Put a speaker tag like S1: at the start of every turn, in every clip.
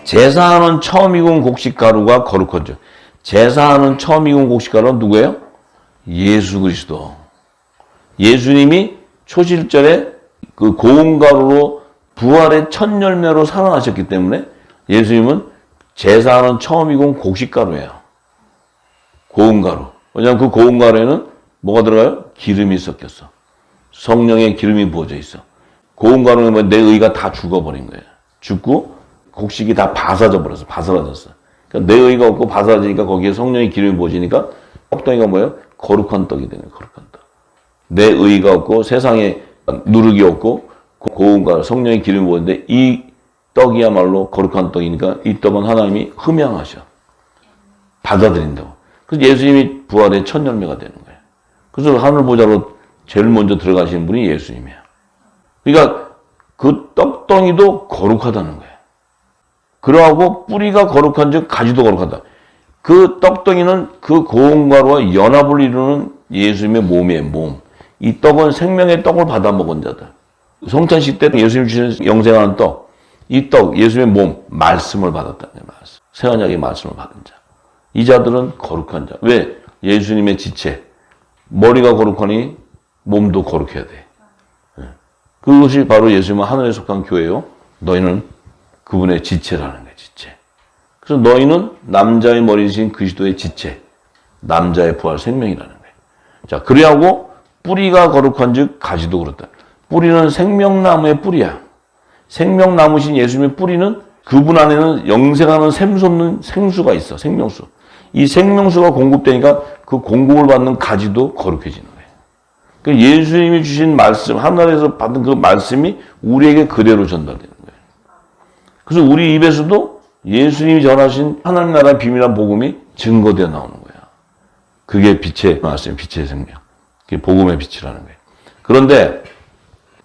S1: 제사하는 처음 익은 곡식가루가 거룩하죠. 제사하는 처음 익은 곡식가루는 누구예요? 예수 그리스도. 예수님이 초실절에 그 고운 가루로 부활의 첫 열매로 살아나셨기 때문에 예수님은 제사하는 처음 익은 곡식가루예요. 고운 가루. 왜냐하면 그 고운 가루에는 뭐가 들어가요? 기름이 섞였어. 성령의 기름이 부어져 있어. 고운 가루는 내 의가 다 죽어버린 거예요. 죽고 곡식이 다 바사져 버렸어. 바스라졌어. 그러니까 내 의가 없고 바스라지니까 거기에 성령의 기름이 부어지니까 떡덩이가 뭐예요? 거룩한 떡이 되는 거예요. 거룩한 떡. 내 의가 없고 세상에 누룩이 없고 고운 가루, 성령의 기름이 부었는데 이 떡이야말로 거룩한 떡이니까 이 떡은 하나님이 흠양하셔. 받아들인다고. 그래서 예수님이 부활의 첫 열매가 되는 거예요. 그래서 하늘 보좌로 제일 먼저 들어가시는 분이 예수님이에요. 그러니까 그 떡덩이도 거룩하다는 거예요. 그러하고 뿌리가 거룩한 즉 가지도 거룩하다. 그 떡덩이는 그 고운 가루와 연합을 이루는 예수님의 몸이에요. 몸. 이 떡은 생명의 떡을 받아 먹은 자들. 성찬식 때 예수님 주시는 영생하는 떡. 이 떡, 예수님의 몸, 말씀을 받았다는 거예요. 말씀. 새 언약의 말씀을 받은 자. 이 자들은 거룩한 자. 왜? 예수님의 지체. 머리가 거룩하니 몸도 거룩해야 돼. 그것이 바로 예수님은 하늘에 속한 교회요. 너희는 그분의 지체라는 거예요. 지체. 그래서 너희는 남자의 머리이신 그리스도의 지체. 남자의 부활 생명이라는 거예요. 자, 그리하고 뿌리가 거룩한 즉 가지도 그렇다. 뿌리는 생명나무의 뿌리야. 생명나무신 예수님의 뿌리는 그분 안에는 영생하는 샘솟는 생수가 있어. 생명수. 이 생명수가 공급되니까 그 공급을 받는 가지도 거룩해지는 거예요. 그러니까 예수님이 주신 말씀, 하늘에서 받은 그 말씀이 우리에게 그대로 전달되는 거예요. 그래서 우리 입에서도 예수님이 전하신 하나님 나라의 비밀한 복음이 증거되어 나오는 거예요. 그게 빛의 말씀, 빛의 생명. 그게 복음의 빛이라는 거예요. 그런데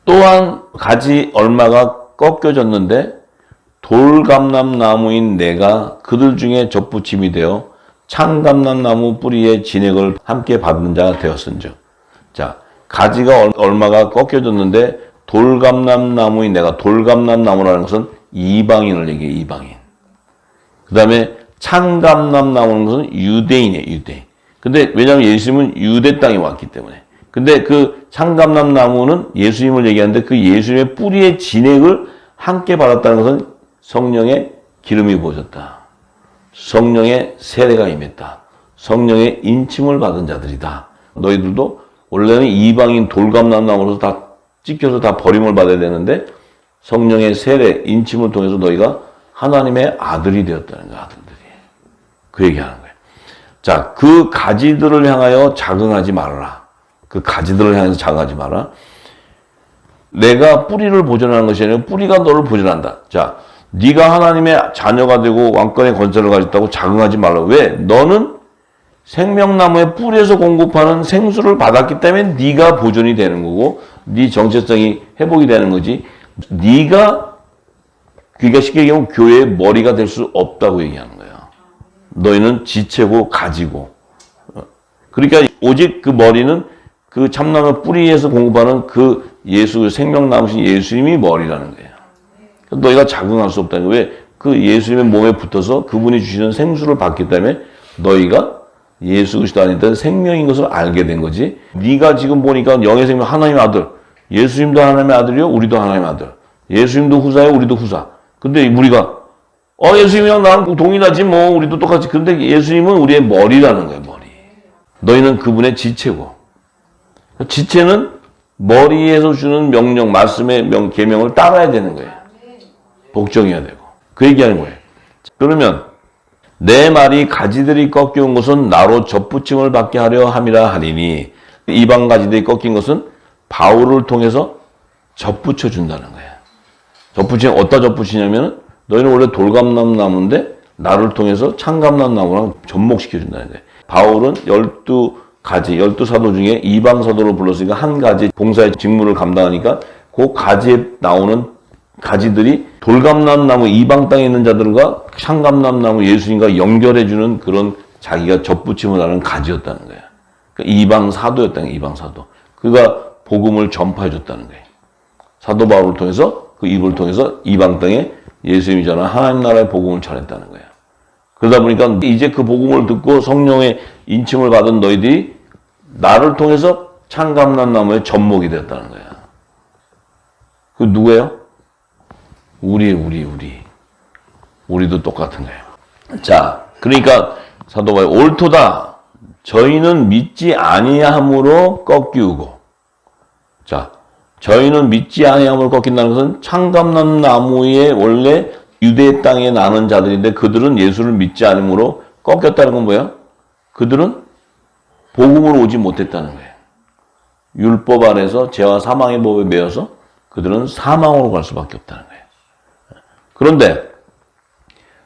S1: 또한 가지 얼마가 꺾여졌는데 돌감람나무인 내가 그들 중에 접붙임이 되어 창감람나무 뿌리의 진액을 함께 받는 자가 되었은즉. 자, 가지가 얼마가 꺾여졌는데 돌감람나무인 내가, 돌감람나무라는 것은 이방인을 얘기해요. 이방인. 그 다음에 창감람나무는 것은 유대인이에요. 유대인. 근데 왜냐하면 예수님은 유대 땅에 왔기 때문에. 근데 그 창감람나무는 예수님을 얘기하는데 그 예수님의 뿌리의 진액을 함께 받았다는 것은 성령의 기름이 부어졌다. 성령의 세례가 임했다. 성령의 인침을 받은 자들이다. 너희들도 원래는 이방인 돌감람나무로서 다 찢겨서 다 버림을 받아야 되는데 성령의 세례, 인침을 통해서 너희가 하나님의 아들이 되었다는 거야. 아들들이. 그 얘기하는 거예요. 자, 그 가지들을 향하여 자긍하지 말아라. 그 가지들을 향해서 자긍하지 마라. 내가 뿌리를 보존하는 것이 아니라 뿌리가 너를 보존한다. 자, 네가 하나님의 자녀가 되고 왕권의 권세를 가졌다고 자긍하지 말라. 왜? 너는 생명나무의 뿌리에서 공급하는 생수를 받았기 때문에 네가 보존이 되는 거고 네 정체성이 회복이 되는 거지. 네가 그러니까 쉽게 얘기하면 교회의 머리가 될 수 없다고 얘기하는 거예요. 너희는 지체고 가지고. 그러니까 오직 그 머리는 그 참나무 뿌리에서 공급하는 그 예수, 생명나무신 예수님이 머리라는 거예요. 너희가 자긍할 수 없다는 거예요. 왜? 그 예수님의 몸에 붙어서 그분이 주시는 생수를 받기 때문에 너희가 예수 그리스도 안에 생명인 것을 알게 된 거지. 네가 지금 보니까 영의 생명 하나님의 아들. 예수님도 하나님의 아들이요. 우리도 하나님의 아들. 예수님도 후사요. 우리도 후사. 근데 우리가 예수님이랑 나랑 동일하지 뭐 우리도 똑같이. 근데 예수님은 우리의 머리라는 거예요. 머리. 너희는 그분의 지체고. 지체는 머리에서 주는 명령, 말씀의 계명을 따라야 되는 거예요. 복종해야 되고. 그 얘기하는 거예요. 그러면 내 말이 가지들이 꺾여온 것은 나로 접붙임을 받게 하려 함이라 하리니 이방 가지들이 꺾인 것은 바울을 통해서 접붙여 준다는 거예요. 접붙이면 어디다 접붙이냐면 너희는 원래 돌감람나무인데 나를 통해서 창감람나무랑 접목시켜 준다는 거예요. 바울은 12가지, 12사도 중에 이방 사도로 불렀으니까 한 가지 봉사의 직무를 감당하니까 그 가지에 나오는 가지들이 돌감람나무 이방 땅에 있는 자들과 창감람나무 예수님과 연결해주는 그런 자기가 접붙임을 하는 가지였다는 거예요. 그러니까 이방 사도였다는 거예요. 이방 사도. 그가 복음을 전파해줬다는 거예요. 사도 바울을 통해서 그 입을 통해서 이방 땅에 예수님이 전한 하나님 나라의 복음을 전했다는 거예요. 그러다 보니까 이제 그 복음을 듣고 성령의 인침을 받은 너희들이 나를 통해서 참감람나무의 접목이 되었다는 거야. 그 누구예요? 우리도 똑같은 거예요. 자, 그러니까 사도 바울이 옳도다. 저희는 믿지 아니함으로 꺾이우고. 자, 저희는 믿지 아니함으로 꺾인다는 것은 참감람나무의 원래 유대 땅에 나는 자들인데 그들은 예수를 믿지 않음으로 꺾였다는 건 뭐야? 그들은 복음으로 오지 못했다는 거예요. 율법 아래서 죄와 사망의 법에 매여서 그들은 사망으로 갈 수밖에 없다는 거예요. 그런데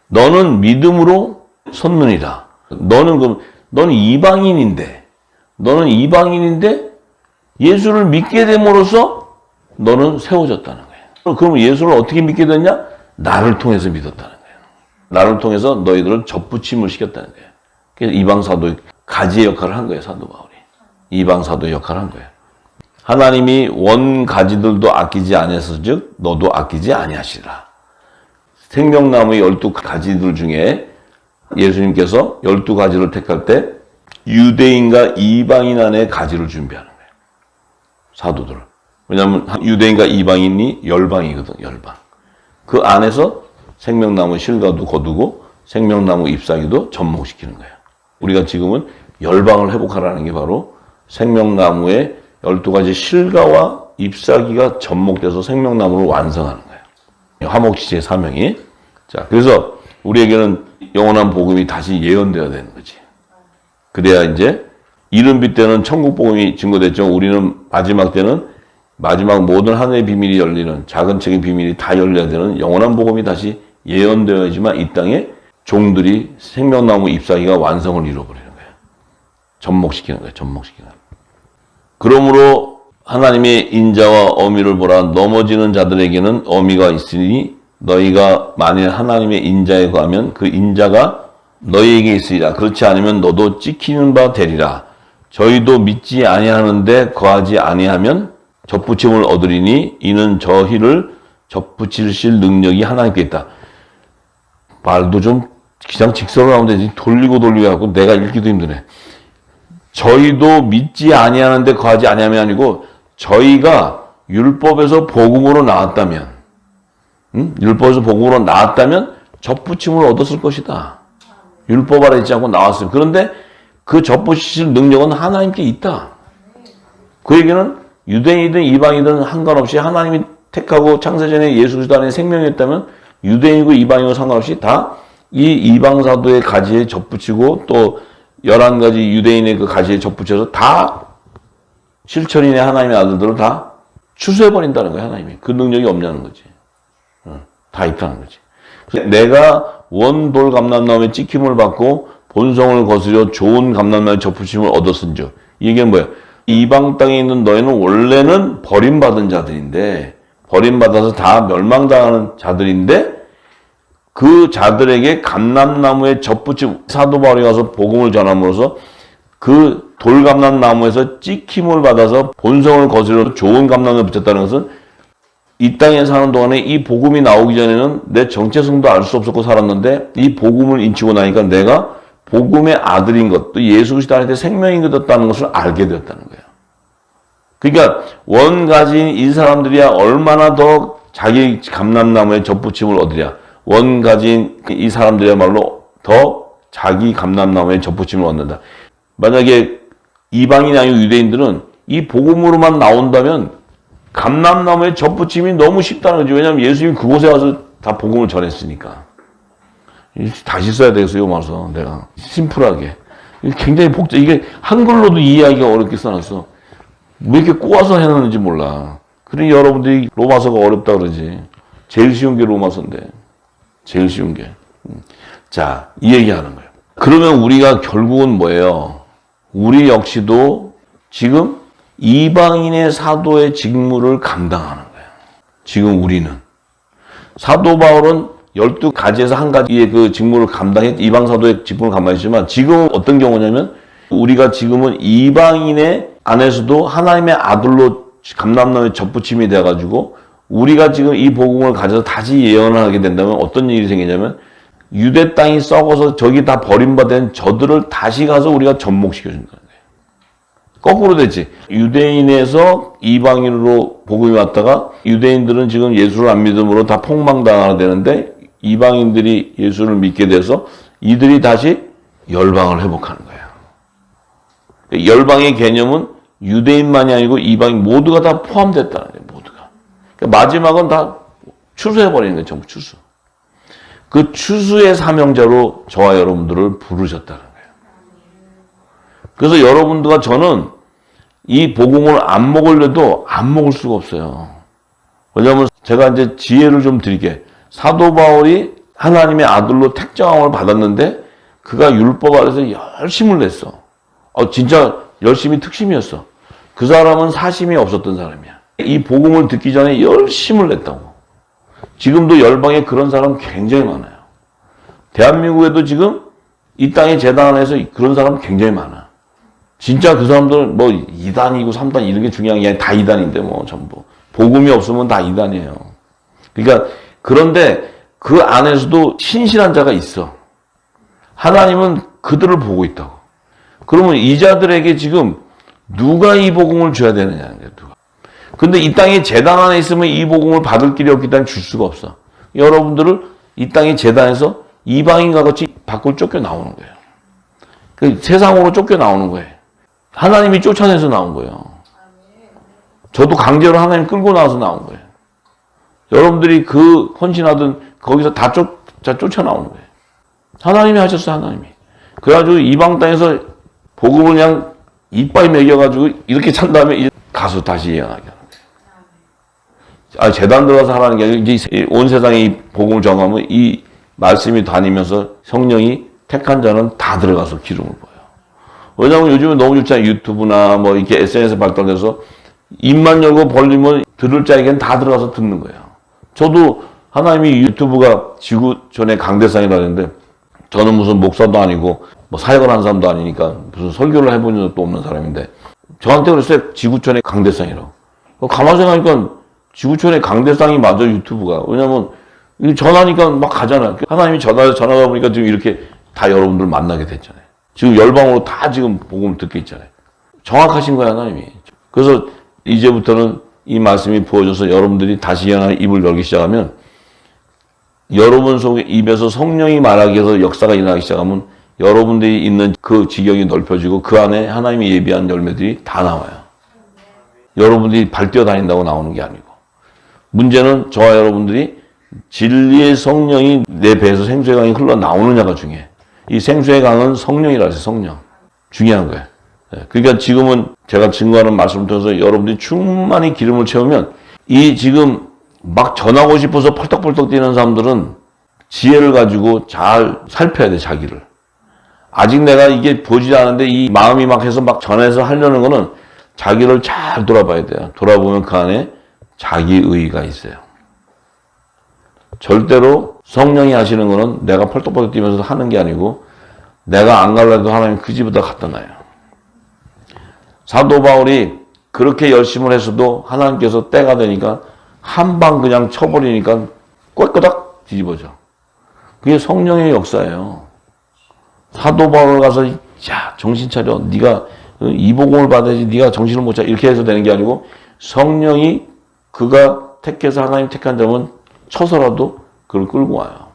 S1: 너는 믿음으로 섰느니라. 너는 이방인인데 예수를 믿게 됨으로써 너는 세워졌다는 거예요. 그럼 예수를 어떻게 믿게 됐냐? 나를 통해서 믿었다는 거예요. 나를 통해서 너희들을 접붙임을 시켰다는 거예요. 그래서 이방 사도의 가지의 역할을 한 거예요, 사도 바울이. 이방 사도의 역할을 한 거예요. 하나님이 원 가지들도 아끼지 아니하서즉 너도 아끼지 아니하시라. 생명나무의 12가지들 중에 예수님께서 12가지를 택할 때 유대인과 이방인 안에 가지를 준비하는 거예요. 사도들. 왜냐하면 유대인과 이방인이 열방이거든, 열방. 그 안에서 생명나무 실과도 거두고 생명나무 잎사귀도 접목시키는 거예요. 우리가 지금은 열방을 회복하라는 게 바로 생명나무의 12가지 실과와 잎사귀가 접목돼서 생명나무를 완성하는 거예요. 화목지체의 사명이. 자, 그래서 우리에게는 영원한 복음이 다시 예언되어야 되는 거지. 그래야 이제 이른빛 때는 천국 복음이 증거됐죠. 우리는 마지막 때는 마지막 모든 하늘의 비밀이 열리는 작은 책의 비밀이 다 열려야 되는 영원한 복음이 다시 예언되어야지만 이 땅에 종들이 생명나무 잎사귀가 완성을 이루어버리는 거예요. 접목시키는 거예요. 접목시키는 거예요. 그러므로 하나님의 인자와 어미를 보라. 넘어지는 자들에게는 어미가 있으니 너희가 만일 하나님의 인자에 거하면 그 인자가 너희에게 있으리라. 그렇지 않으면 너도 찍히는 바 되리라. 저희도 믿지 아니하는데 거하지 아니하면 접붙임을 얻으리니 이는 저희를 접붙이실 능력이 하나님께 있다. 말도 좀 그냥 직설을 나오는데 돌리고 하고 내가 읽기도 힘드네. 저희도 믿지 아니하는데 거하지 아니하면 아니고 저희가 율법에서 복음으로 나왔다면 율법에서 복음으로 나왔다면 접붙임을 얻었을 것이다. 율법 아래 있지 않고 나왔어요. 그런데 그 접붙이실 능력은 하나님께 있다. 그 얘기는 유대인이든 이방이든 상관없이 하나님이 택하고 창세전에 예수 그리스도 안에 생명이었다면 유대인이고 이방이고 상관없이 다 이 이방사도의 가지에 접붙이고 또 11가지 유대인의 그 가지에 접붙여서 다 실천인의 하나님의 아들들을 다 추수해버린다는 거예요. 하나님이. 그 능력이 없냐는 거지. 다 있다는 거지. 내가 원돌 감람나무에 찍힘을 받고 본성을 거스려 좋은 감람나무에 접붙임을 얻었은즉 이 얘기는 뭐예요? 이방 땅에 있는 너희는 원래는 버림받은 자들인데 버림받아서 다 멸망당하는 자들인데 그 자들에게 감람나무에 접붙임 사도 바울이 가서 복음을 전함으로써 그 돌감람나무에서 찍힘을 받아서 본성을 거스려 좋은 감람나무에 붙였다는 것은 이 땅에 사는 동안에 이 복음이 나오기 전에는 내 정체성도 알 수 없었고 살았는데 이 복음을 인치고 나니까 내가 복음의 아들인 것, 또 예수 그리스도 안에 생명인 것이었다는 것을 알게 되었다는 거예요. 그러니까 원가지인 이 사람들이야 얼마나 더 자기 감람나무에 접붙임을 얻으랴. 원가지인 이 사람들이야말로 더 자기 감람나무에 접붙임을 얻는다. 만약에 이방인이 아니고 유대인들은 이 복음으로만 나온다면 감람나무에 접붙임이 너무 쉽다는 거죠. 왜냐하면 예수님이 그곳에 와서 다 복음을 전했으니까. 다시 써야 되겠어요, 와서 내가. 심플하게. 굉장히 이게 한글로도 이해하기가 어렵게 써놨어. 왜 이렇게 꼬아서 해놨는지 몰라. 그러니 여러분들이 로마서가 어렵다 그러지. 제일 쉬운 게 로마서인데. 제일 쉬운 게. 자, 이 얘기하는 거예요. 그러면 우리가 결국은 뭐예요? 우리 역시도 지금 이방인의 사도의 직무를 감당하는 거예요. 지금 우리는. 사도 바울은 12가지에서 한 가지의 그 직무를 이방 사도의 직무를 감당했지만 지금은 어떤 경우냐면 우리가 지금은 이방인의 안에서도 하나님의 아들로 감람나무에 접붙임이 돼가지고 우리가 지금 이 복음을 가져서 다시 예언을 하게 된다면 어떤 일이 생기냐면 유대 땅이 썩어서 저기 다 버림받은 저들을 다시 가서 우리가 접목시켜준다는 거예요. 거꾸로 됐지. 유대인에서 이방인으로 복음이 왔다가 유대인들은 지금 예수를 안 믿음으로 다 폭망당하게 되는데 이방인들이 예수를 믿게 돼서 이들이 다시 열방을 회복하는 거예요. 열방의 개념은 유대인만이 아니고 이방인 모두가 다 포함됐다는 거예요. 모두가. 그러니까 마지막은 다 추수해버리는 거예요. 전부 추수. 그 추수의 사명자로 저와 여러분들을 부르셨다는 거예요. 그래서 여러분들과 저는 이 복음을 안 먹으려도 안 먹을 수가 없어요. 왜냐하면 제가 이제 지혜를 좀 드릴게. 사도 바울이 하나님의 아들로 택정함을 받았는데 그가 율법 아래서 열심을 냈어. 진짜 열심히 특심이었어. 그 사람은 사심이 없었던 사람이야. 이 복음을 듣기 전에 열심을 냈다고. 지금도 열방에 그런 사람 굉장히 많아요. 대한민국에도 지금 이 땅의 재단 안에서 그런 사람 굉장히 많아. 진짜 그 사람들은 뭐 2단이고 3단 이런 게 중요한 게 아니라 다 2단인데 뭐 전부. 복음이 없으면 다 2단이에요. 그러니까 그런데 그 안에서도 신실한 자가 있어. 하나님은 그들을 보고 있다고. 그러면 이 자들에게 지금 누가 이 복음을 줘야 되느냐는 거예요. 누가. 근데 이 땅에 재단 안에 있으면 이 복음을 받을 길이 없기 때문에 줄 수가 없어. 여러분들을 이 땅의 재단에서 이방인과 같이 밖으로 쫓겨 나오는 거예요. 그 세상으로 쫓겨 나오는 거예요. 하나님이 쫓아내서 나온 거예요. 저도 강제로 하나님 끌고 나와서 나온 거예요. 여러분들이 그 헌신하던 거기서 다 쫓아 나오는 거예요. 하나님이 하셨어요, 하나님이. 그래가지고 이방 땅에서 복음을 그냥 이빨 먹여가지고 이렇게 찬 다음에 이제 가서 다시 예언하게 하는 거예요. 재단 들어가서 하라는 게 아니라 이제 온 세상에 이 복음을 정하면 이 말씀이 다니면서 성령이 택한 자는 다 들어가서 기름을 부어요. 왜냐하면 요즘에 너무 좋잖아요. 유튜브나 뭐 이렇게 SNS 발달돼서 입만 열고 벌리면 들을 자에게는 다 들어가서 듣는 거예요. 저도 하나님이 유튜브가 지구촌의 강대상이라 했는데 저는 무슨 목사도 아니고 뭐 사역을 한 사람도 아니니까 무슨 설교를 해본 적도 없는 사람인데 저한테 그랬어요. 지구촌의 강대상이라고. 가만히 생각하니까 지구촌의 강대상이 맞아 유튜브가. 왜냐면 전화니까 막 가잖아요. 하나님이 전화다 보니까 지금 이렇게 다 여러분들 만나게 됐잖아요. 지금 열방으로 다 지금 복음을 듣게 있잖아요. 정확하신 거야, 하나님이. 그래서 이제부터는 이 말씀이 부어져서 여러분들이 다시 하나의 입을 열기 시작하면 여러분 속에 입에서 성령이 말하기 위해서 역사가 일어나기 시작하면 여러분들이 있는 그 지경이 넓혀지고 그 안에 하나님이 예비한 열매들이 다 나와요. 여러분들이 발뛰어 다닌다고 나오는 게 아니고. 문제는 저와 여러분들이 진리의 성령이 내 배에서 생수의 강이 흘러나오느냐가 중요해. 이 생수의 강은 성령이라 해서 성령. 중요한 거예요. 그러니까 지금은 제가 증거하는 말씀을 통해서 여러분들이 충만히 기름을 채우면 이 지금 막 전하고 싶어서 펄떡펄떡 뛰는 사람들은 지혜를 가지고 잘 살펴야 돼, 자기를. 아직 내가 이게 보지 않는데 이 마음이 막 해서 막 전해서 하려는 거는 자기를 잘 돌아봐야 돼요. 돌아보면 그 안에 자기의가 있어요. 절대로 성령이 하시는 거는 내가 펄떡펄떡 뛰면서 하는 게 아니고 내가 안 갈래도 하나님 그 집에다 갖다 놔요. 사도 바울이 그렇게 열심을 했어도 하나님께서 때가 되니까 한 방 그냥 쳐버리니까 꼴꼬닥 뒤집어져. 그게 성령의 역사예요. 사도 바울 가서 야 정신 차려. 네가 이 복음을 받아야지. 네가 정신을 못 차려. 이렇게 해서 되는 게 아니고 성령이 그가 택해서 하나님 택한 자면 쳐서라도 그걸 끌고 와요.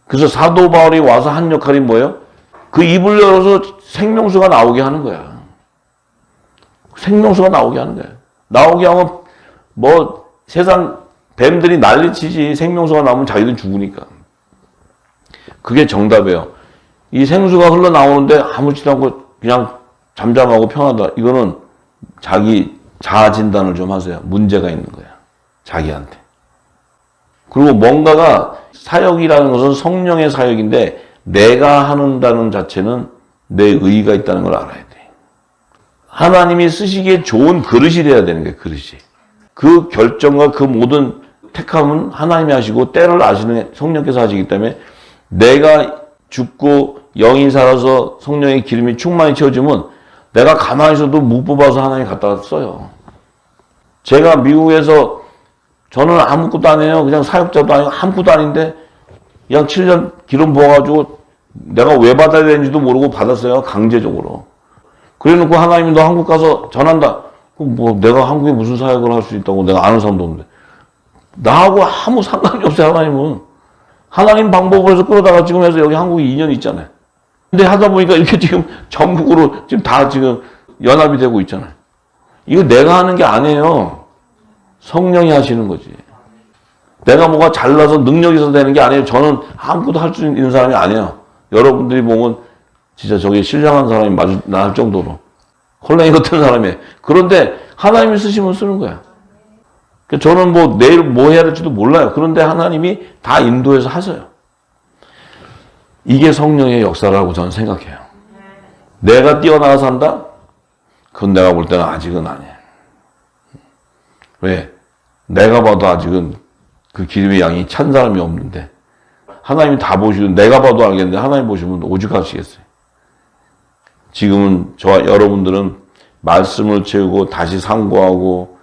S1: 그래서 사도 바울이 와서 한 역할이 뭐예요? 그 입을 열어서 생명수가 나오게 하는 거야. 생명수가 나오게 하는 거야. 나오게 하면 뭐 세상 뱀들이 난리치지 생명수가 나오면 자기들 죽으니까. 그게 정답이에요. 이 생수가 흘러나오는데 아무렇지도 않고 그냥 잠잠하고 평하다. 이거는 자기 자아 진단을 좀 하세요. 문제가 있는 거야. 자기한테. 그리고 뭔가가 사역이라는 것은 성령의 사역인데 내가 한다는 자체는 내 의의가 있다는 걸 알아야 돼. 하나님이 쓰시기에 좋은 그릇이 돼야 되는 거예요. 그릇이. 그 결정과 그 모든 택함은 하나님이 하시고 때를 아시는 성령께서 하시기 때문에 내가 죽고 영이 살아서 성령의 기름이 충만히 채워지면 내가 가만히 있어도 못 뽑아서 하나님이 갖다 써요. 제가 미국에서 저는 아무것도 안 해요. 그냥 사역자도 아니고 아무것도 아닌데 그냥 7년 기름 부어가지고 내가 왜 받아야 되는지도 모르고 받았어요. 강제적으로. 그래놓고 하나님이 너 한국 가서 전한다. 뭐 내가 한국에 무슨 사역을 할 수 있다고 내가 아는 사람도 없는데. 나하고 아무 상관이 없어요. 하나님은. 하나님 방법으로 해서 끌어다가 지금 해서 여기 한국에 2년 있잖아요. 근데 하다 보니까 이렇게 지금 전국으로 지금 다 지금 연합이 되고 있잖아요. 이거 내가 하는 게 아니에요. 성령이 하시는 거지. 내가 뭐가 잘나서 능력이 있어서 되는 게 아니에요. 저는 아무것도 할 수 있는 사람이 아니에요. 여러분들이 보면 진짜 저게 신령한 사람이 나을 정도로 홀랭이 같은 사람이에요. 그런데 하나님이 쓰시면 쓰는 거야. 저는 뭐 내일 뭐 해야 될지도 몰라요. 그런데 하나님이 다 인도해서 하세요. 이게 성령의 역사라고 저는 생각해요. 내가 뛰어나가서 한다? 그건 내가 볼 때는 아직은 아니에요. 왜? 내가 봐도 아직은 그 기름의 양이 찬 사람이 없는데 하나님이 다 보시면 내가 봐도 알겠는데 하나님 보시면 오죽하시겠어요. 지금은 저와 여러분들은 말씀을 채우고 다시 상고하고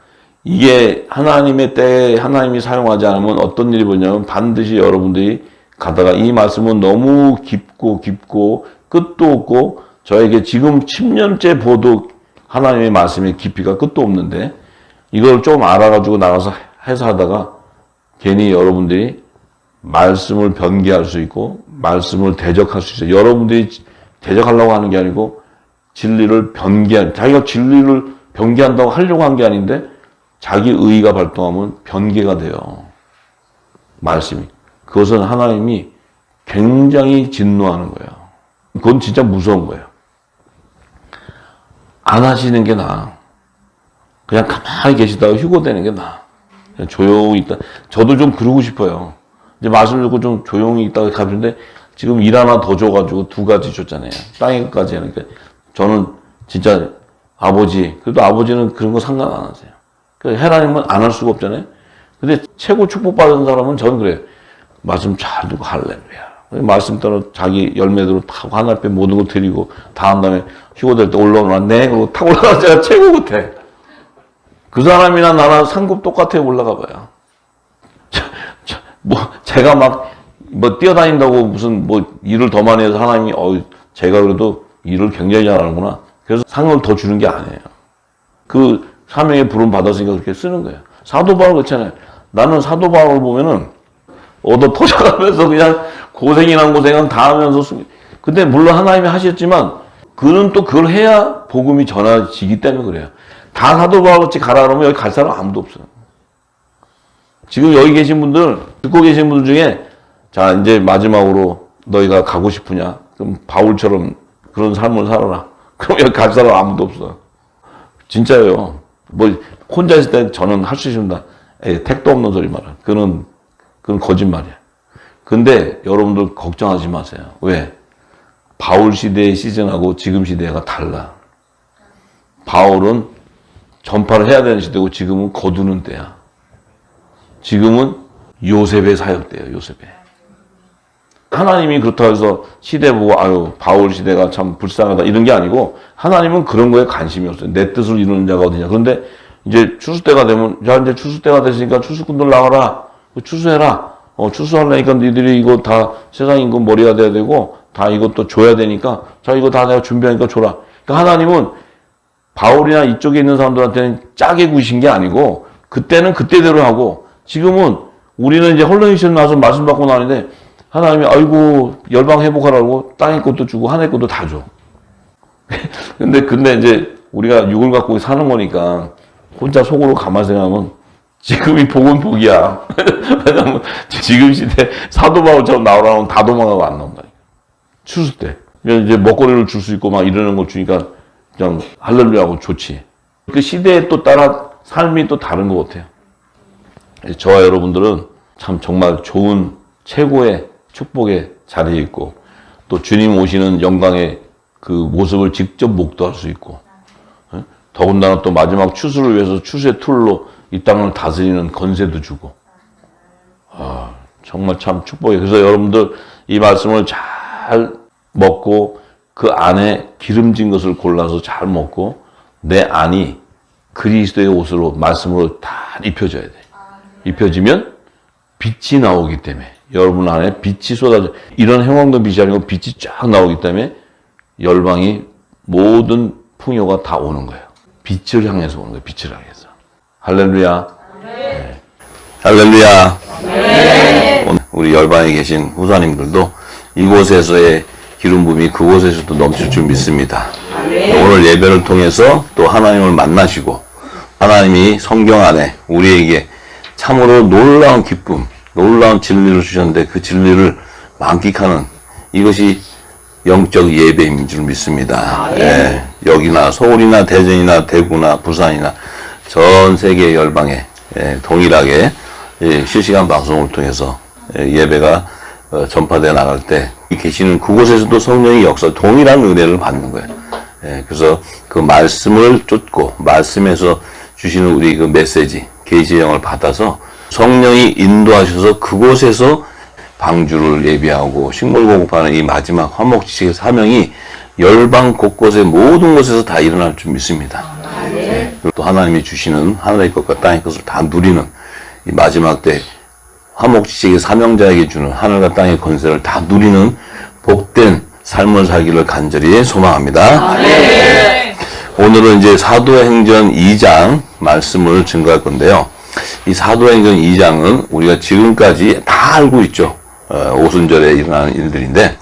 S1: 이게 하나님의 때에 하나님이 사용하지 않으면 어떤 일이 벌냐면 반드시 여러분들이 가다가 이 말씀은 너무 깊고 끝도 없고 저에게 지금 10년째 보도 하나님의 말씀의 깊이가 끝도 없는데 이걸 좀 알아가지고 나가서 해서 하다가 괜히 여러분들이 말씀을 변개할 수 있고 말씀을 대적할 수 있어요. 여러분들이 대적하려고 하는 게 아니고 진리를 자기가 진리를 변개한다고 하려고 한 게 아닌데 자기 의의가 발동하면 변개가 돼요. 말씀이. 그것은 하나님이 굉장히 진노하는 거예요. 그건 진짜 무서운 거예요. 안 하시는 게 나아. 그냥 가만히 계시다가 휴고되는 게 나아. 그냥 조용히 있다. 저도 좀 그러고 싶어요. 이제 말씀 듣고 좀 조용히 있다가 가는데 지금 일 하나 더 줘가지고 2가지 줬잖아요. 땅의 끝까지 하니까. 저는 진짜 아버지, 그래도 아버지는 그런 거 상관 안 하세요. 하나님은 안 할 수가 없잖아요. 근데 최고 축복받은 사람은 저는 그래요. 말씀 잘 듣고 할렐루야. 말씀 따라 자기 열매대로 타고 하나님 앞에 모든 걸 드리고 다 한 다음에 휴고될 때 올라오나 네 그러고 탁 올라가 제가 최고 같아. 그 사람이나 나랑 상급 똑같아요. 올라가 봐요. 뭐 제가 막 뭐 뛰어다닌다고 무슨 뭐 일을 더 많이 해서 하나님이 제가 그래도 일을 굉장히 잘하는구나. 그래서 상을 더 주는 게 아니에요. 그 사명의 부름 받았으니까 그렇게 쓰는 거예요. 사도 바울 그렇잖아요. 나는 사도 바울을 보면은 얻어 터져가면서 그냥 고생이란 고생은 다 하면서 근데 물론 하나님이 하셨지만 그는 또 그걸 해야 복음이 전해지기 때문에 그래요. 다 사도 바울같이 가라 그러면 여기 갈 사람 아무도 없어요. 지금 여기 계신 분들 듣고 계신 분들 중에 자 이제 마지막으로 너희가 가고 싶으냐? 그럼 바울처럼 그런 삶을 살아라. 그럼 여기 갈 사람 아무도 없어. 진짜예요. 뭐 혼자 있을 때 저는 할 수 있습니다. 택도 없는 소리 말아. 그건 거짓말이야. 근데 여러분들 걱정하지 마세요. 왜? 바울 시대의 시즌하고 지금 시대가 달라. 바울은 전파를 해야 되는 시대고 지금은 거두는 때야. 지금은 요셉의 사역 때예요. 요셉의. 하나님이 그렇다고 해서 시대 보고 아유 바울 시대가 참 불쌍하다 이런 게 아니고 하나님은 그런 거에 관심이 없어요. 내 뜻을 이루는 자가 어디냐. 그런데 이제 추수 때가 되면 야 이제 추수 때가 됐으니까 추수꾼들 나와라. 추수해라. 추수하려니까 니들이 이거 다 세상 임금 머리가 돼야 되고 다 이것도 줘야 되니까 자 이거 다 내가 준비하니까 줘라. 그러니까 하나님은 바울이나 이쪽에 있는 사람들한테는 짜게 구신 게 아니고 그때는 그때대로 하고 지금은 우리는 이제 홀로니션 나서 말씀 받고 나는데 하나님이 아이고 열방 회복하라고 땅의 것도 주고 하늘의 것도 다 줘. 근데 이제 우리가 육을 갖고 사는 거니까 혼자 속으로 가만히 생각하면 지금이 복은 복이야. 왜냐면 지금 시대 사도 바울처럼 나오라면 다 도망가고 안 나온다니까. 추수 때. 이제 먹거리를 줄 수 있고 막 이러는 거 주니까 그냥 할렐루야하고 좋지. 그 시대에 또 따라 삶이 또 다른 것 같아요. 저와 여러분들은 참 정말 좋은 최고의 축복의 자리에 있고 또 주님 오시는 영광의 그 모습을 직접 목도할 수 있고 더군다나 또 마지막 추수를 위해서 추수의 툴로 이 땅을 다스리는 건세도 주고 정말 참 축복이에요. 그래서 여러분들 이 말씀을 잘 먹고 그 안에 기름진 것을 골라서 잘 먹고 내 안이 그리스도의 옷으로 말씀으로 다 입혀져야 돼. 입혀지면 빛이 나오기 때문에 여러분 안에 빛이 쏟아져 이런 형광등 빛이 아니고 빛이 쫙 나오기 때문에 열방이 모든 풍요가 다 오는 거예요. 빛을 향해서 오는 거예요. 빛을 향해서. 할렐루야. 네. 할렐루야. 네. 오늘 우리 열방에 계신 후사님들도 이곳에서의 기름 부음이 그곳에서도 넘칠 줄 믿습니다. 네. 오늘 예배를 통해서 또 하나님을 만나시고 하나님이 성경 안에 우리에게 참으로 놀라운 기쁨, 놀라운 진리를 주셨는데 그 진리를 만끽하는 이것이 영적 예배인 줄 믿습니다. 네. 여기나 서울이나 대전이나 대구나 부산이나 전 세계 열방에 동일하게 실시간 방송을 통해서 예배가 전파되어 나갈 때 계시는 그곳에서도 성령의 역사, 동일한 은혜를 받는 거예요. 그래서 그 말씀을 쫓고 말씀에서 주시는 우리 그 메시지, 계시의 영을 받아서 성령이 인도하셔서 그곳에서 방주를 예비하고 식물 공급하는 이 마지막 화목지식의 사명이 열방 곳곳의 모든 곳에서 다 일어날 줄 믿습니다. 그리고 또 하나님이 주시는 하늘의 것과 땅의 것을 다 누리는 이 마지막 때 화목지식의 사명자에게 주는 하늘과 땅의 권세를 다 누리는 복된 삶을 살기를 간절히 소망합니다. 오늘은 이제 사도행전 2장 말씀을 증거할 건데요. 이 사도행전 2장은 우리가 지금까지 다 알고 있죠. 오순절에 일어나는 일들인데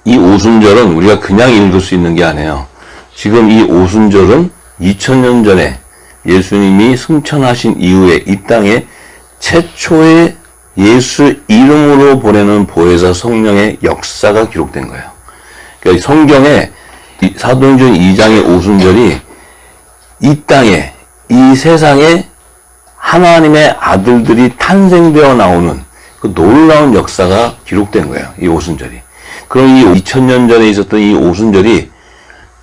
S1: 이 오순절은 우리가 그냥 읽을 수 있는 게 아니에요. 지금 이 오순절은 2000년 전에 예수님이 승천하신 이후에 이 땅에 최초의 예수 이름으로 보내는 보혜사 성령의 역사가 기록된 거예요. 그러니까 성경에 사도행전 2장의 오순절이 이 땅에, 이 세상에 하나님의 아들들이 탄생되어 나오는 그 놀라운 역사가 기록된 거예요. 이 오순절이. 그럼 이 2000년 전에 있었던 이 오순절이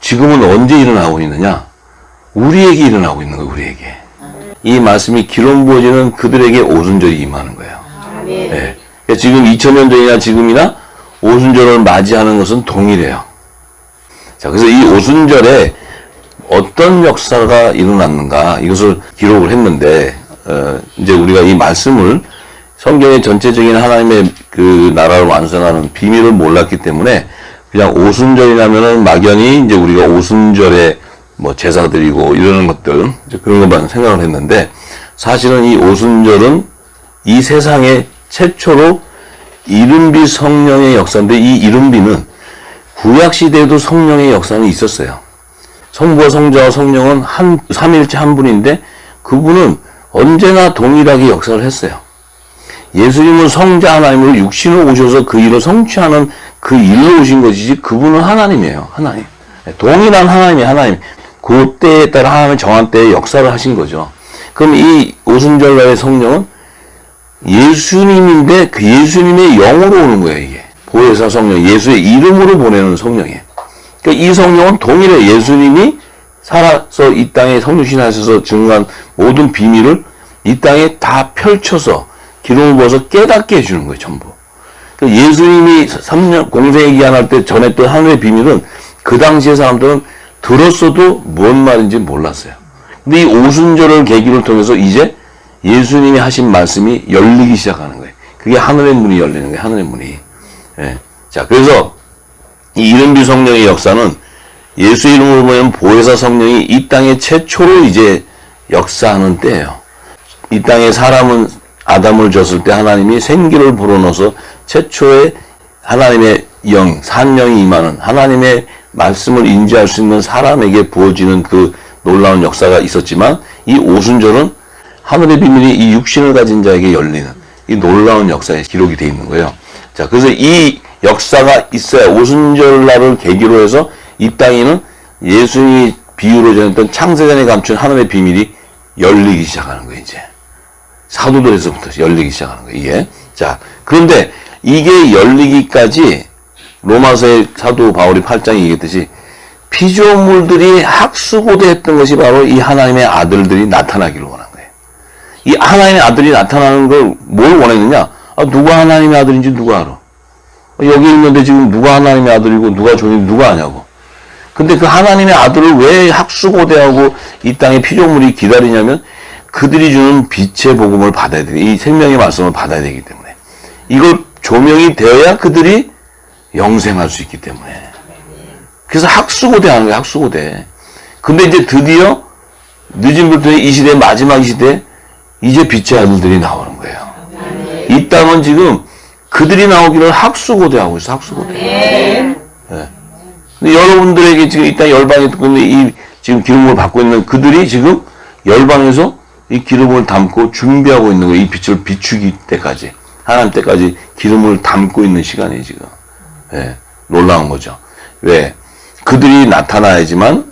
S1: 지금은 언제 일어나고 있느냐? 우리에게 일어나고 있는 거예요. 우리에게. 이 말씀이 기름 부어지는 그들에게 오순절이 임하는 거예요. 네. 그러니까 지금 2000년 전이나 지금이나 오순절을 맞이하는 것은 동일해요. 자, 그래서 이 오순절에 어떤 역사가 일어났는가 이것을 기록을 했는데 이제 우리가 이 말씀을 성경의 전체적인 하나님의 그 나라를 완성하는 비밀을 몰랐기 때문에 그냥 오순절이라면은 막연히 이제 우리가 오순절에 뭐 제사 드리고 이러는 것들 그런 것만 생각을 했는데 사실은 이 오순절은 이 세상에 최초로 이른비 성령의 역사인데 이 이른비는 구약시대에도 성령의 역사는 있었어요. 성부와 성자와 성령은 삼위일체 한 분인데 그분은 언제나 동일하게 역사를 했어요. 예수님은 성자 하나님으로 육신으로 오셔서 그 일을 성취하는 그 일로 오신 것이지 그분은 하나님이에요. 하나님. 동일한 하나님이 하나님. 그 때에 따라 하나님의 정한 때에 역사를 하신 거죠. 그럼 이 오순절날의 성령은 예수님인데 그 예수님의 영으로 오는 거예요. 이게. 보혜사 성령, 예수의 이름으로 보내는 성령이에요. 그러니까 이 성령은 동일해. 예수님이 살아서 이 땅에 성육신하셔서 증거한 모든 비밀을 이 땅에 다 펼쳐서 기름을 부어서 깨닫게 해주는 거예요. 전부. 그러니까 예수님이 3년 공생의 기한할 때 전했던 하늘의 비밀은 그 당시의 사람들은 들었어도 뭔 말인지 몰랐어요. 근데 이 오순절을 계기를 통해서 이제 예수님이 하신 말씀이 열리기 시작하는 거예요. 그게 하늘의 문이 열리는 거예요. 하늘의 문이. 예. 자, 그래서 이 이른비 성령의 역사는 예수 이름으로 보면 보혜사 성령이 이 땅에 최초로 이제 역사하는 때예요. 이 땅에 사람은 아담을 줬을 때 하나님이 생기를 불어넣어서 최초의 하나님의 영, 산령이 임하는 하나님의 말씀을 인지할 수 있는 사람에게 부어지는 그 놀라운 역사가 있었지만 이 오순절은 하늘의 비밀이 이 육신을 가진 자에게 열리는 이 놀라운 역사에 기록이 되어 있는 거예요. 자, 그래서 이 역사가 있어야 오순절날을 계기로 해서 이 땅에는 예수님이 비유로 전했던 창세전에 감춘 하늘의 비밀이 열리기 시작하는 거예요, 이제. 사도들에서부터 열리기 시작하는 거예요, 이게. 자, 그런데 이게 열리기까지 로마서의 사도 바울이 8장에 얘기했듯이 피조물들이 학수고대했던 것이 바로 이 하나님의 아들들이 나타나기를 원한 거예요. 이 하나님의 아들이 나타나는 걸 뭘 원했느냐? 누가 하나님의 아들인지 누가 알아? 여기 있는데 지금 누가 하나님의 아들이고 누가 종인지 누가 아냐고. 근데 그 하나님의 아들을 왜 학수고대하고 이 땅의 피조물이 기다리냐면 그들이 주는 빛의 복음을 받아야 돼. 이 생명의 말씀을 받아야 되기 때문에. 이걸 조명이 되어야 그들이 영생할 수 있기 때문에. 그래서 학수고대 하는 거예요, 학수고대. 근데 이제 드디어 늦은 불토의 이 시대, 마지막 이 시대, 이제 빛의 아들들이 나오는 거예요. 이 땅은 지금 그들이 나오기를 학수고대하고 있어, 학수고대. 네. 근데 여러분들에게 지금 이 땅 열방에 이 지금 기름을 받고 있는 그들이 지금 열방에서 이 기름을 담고 준비하고 있는 거예요. 이 빛을 비추기 때까지. 하나님 때까지 기름을 담고 있는 시간이 지금. 네. 놀라운 거죠. 왜? 그들이 나타나야지만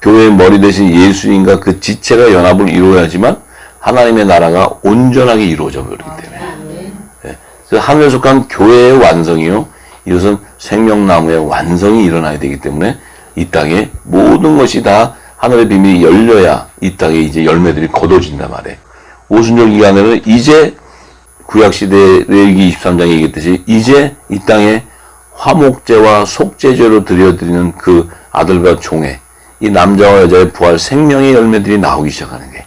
S1: 교회의 머리 대신 예수님과 그 지체가 연합을 이루어야지만 하나님의 나라가 온전하게 이루어져 버리기 때문에. 네. 그래서 하늘에 속한 교회의 완성이요. 이것은 생명나무의 완성이 일어나야 되기 때문에 이 땅에 모든 것이 다 하늘의 비밀이 열려야 이 땅에 이제 열매들이 거둬진단 말이에요. 오순절 기간에는 이제 구약시대 레위기 23장에 얘기했듯이 이제 이 땅에 화목제와 속죄제로 드려드리는 그 아들과 종의 이 남자와 여자의 부활 생명의 열매들이 나오기 시작하는 게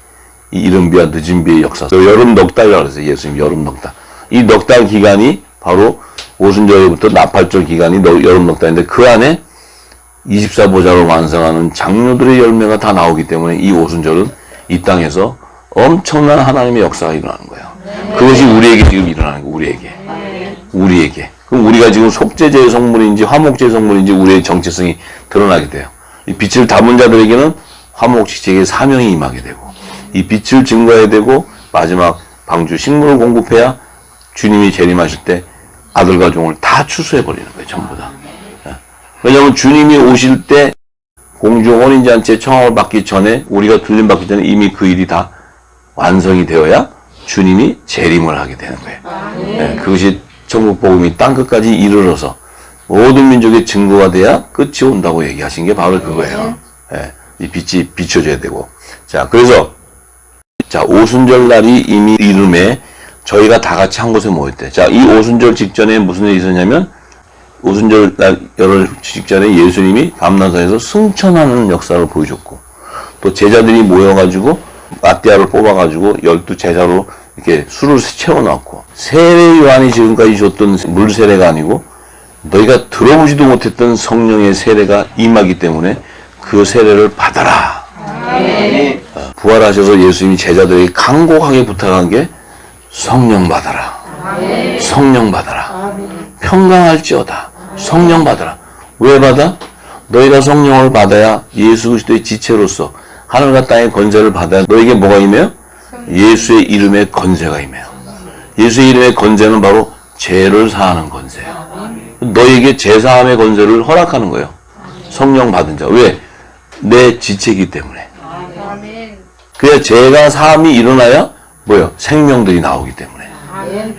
S1: 이 이른비와 늦은비의 역사. 여름 넉달이라고 그랬어요. 예수님 여름 넉달. 이 넉달 기간이 바로 오순절부터 나팔절 기간이 여름 넉달인데 그 안에 24보좌를 완성하는 장로들의 열매가 다 나오기 때문에 이 오순절은 이 땅에서 엄청난 하나님의 역사가 일어나는 거예요. 그것이 우리에게 지금 일어나는 거예요. 우리에게. 그럼 우리가 지금 속죄제의 성물인지 화목제의 성물인지 우리의 정체성이 드러나게 돼요. 이 빛을 담은 자들에게는 화목제의 사명이 임하게 되고 이 빛을 증거해야 되고 마지막 방주 식물을 공급해야 주님이 재림하실 때 아들과 종을 다 추수해버리는 거예요. 전부 다. 왜냐하면 주님이 오실 때 공중 혼인잔치의 청함을 받기 전에 우리가 들림받기 전에 이미 그 일이 다 완성이 되어야 주님이 재림을 하게 되는 거예요. 네, 그것이 천국 복음이 땅끝까지 이르러서 모든 민족의 증거가 돼야 끝이 온다고 얘기하신 게 바로 그거예요. 네, 이 빛이 비춰져야 되고. 자, 그래서 자 오순절 날이 이미 이름에 저희가 다 같이 한 곳에 모였대. 자, 이 오순절 직전에 무슨 일이 있었냐면 오순절 날 열흘 직전에 예수님이 감난산에서 승천하는 역사를 보여줬고 또 제자들이 모여가지고 마띠아를 뽑아가지고 12제자로 이렇게 술을 채워놨고 세례 요한이 지금까지 줬던 물 세례가 아니고 너희가 들어보지도 못했던 성령의 세례가 임하기 때문에 그 세례를 받아라. 부활하셔서 예수님이 제자들에게 간곡하게 부탁한 게 성령 받아라. 성령 받아라. 평강할지어다. 성령 받아라. 왜 받아? 너희가 성령을 받아야 예수 그리스도의 지체로서 하늘과 땅의 건세를 받아야 너에게 뭐가 임해요? 예수의 이름의 건세가 임해요. 예수의 이름의 건세는 바로 죄를 사하는 건세예요. 너에게 죄사함의 건세를 허락하는 거예요. 성령 받은 자. 왜? 내 지체이기 때문에. 그래야 죄가 사함이 일어나야 뭐예요? 생명들이 나오기 때문에.